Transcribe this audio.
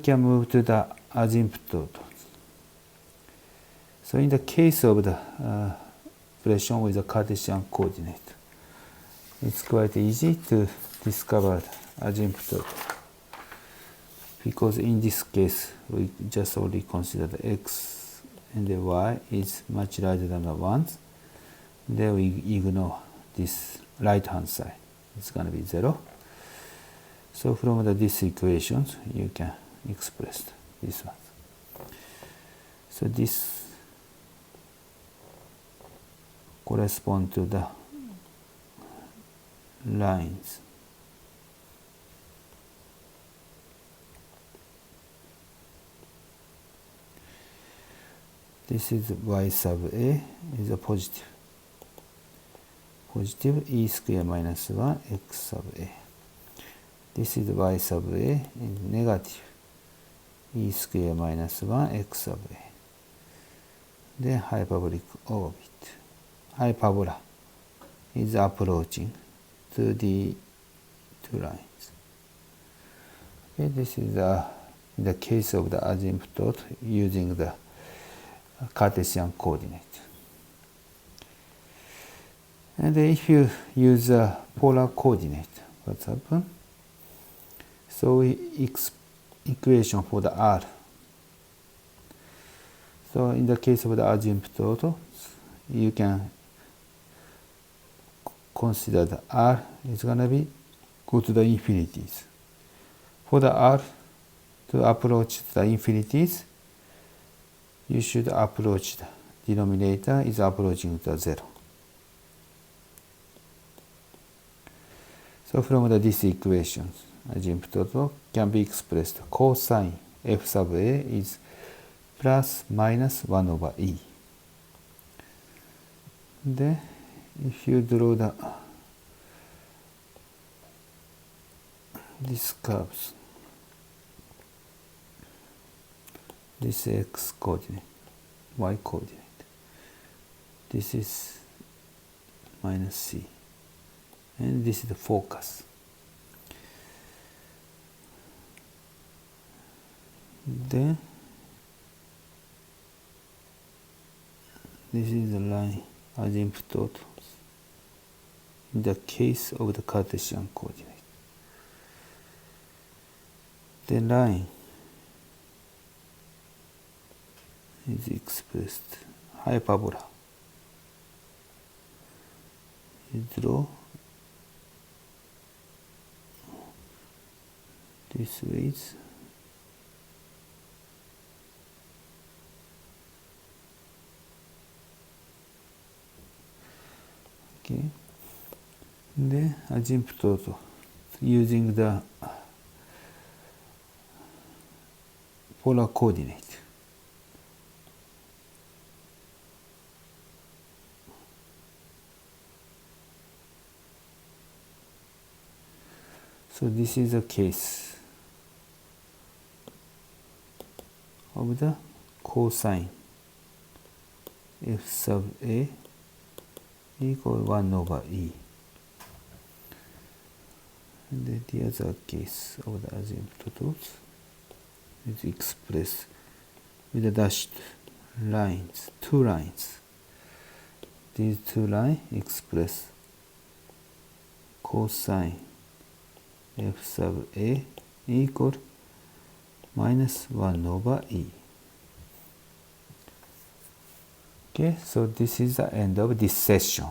We can move to the asymptote. So in the case of the expression with the Cartesian coordinate, it's quite easy to discover the asymptote, because in this case we just only consider the x and the y is much larger than the 1. Then we ignore this right hand side. It's going to be 0. So from these equations you can express this one. So this corresponds to the lines. This is y sub a is a positive. Positive e square minus 1 x sub a. This is y sub a is negative e square minus 1 x sub a. Then hyperbolic orbit. Hyperbola is approaching to the two lines. Okay, this is in the case of the asymptote using the Cartesian coordinate. And if you use a polar coordinate, what's happened? So we equation for the r. So in the case of the asymptote, you can consider the r is going to be go to the infinities. For the r to approach the infinities, you should approach the denominator is approaching to 0. So from these equations, asymptote can be expressed cosine f sub a is plus minus 1 over e. Then if you draw these curves, this x coordinate, y coordinate, this is minus c, and this is the focus. Then this is the line asymptote in the case of the Cartesian coordinate. The line is expressed hyperbola. You draw this way. Okay. The asymptote using the polar coordinate. So this is a case of the cosine f sub a equal 1 over e. And then the other case of the asymptotes is expressed with the dashed lines, two lines. These two lines express cosine f sub a equal minus 1 over e. Okay, so this is the end of this session.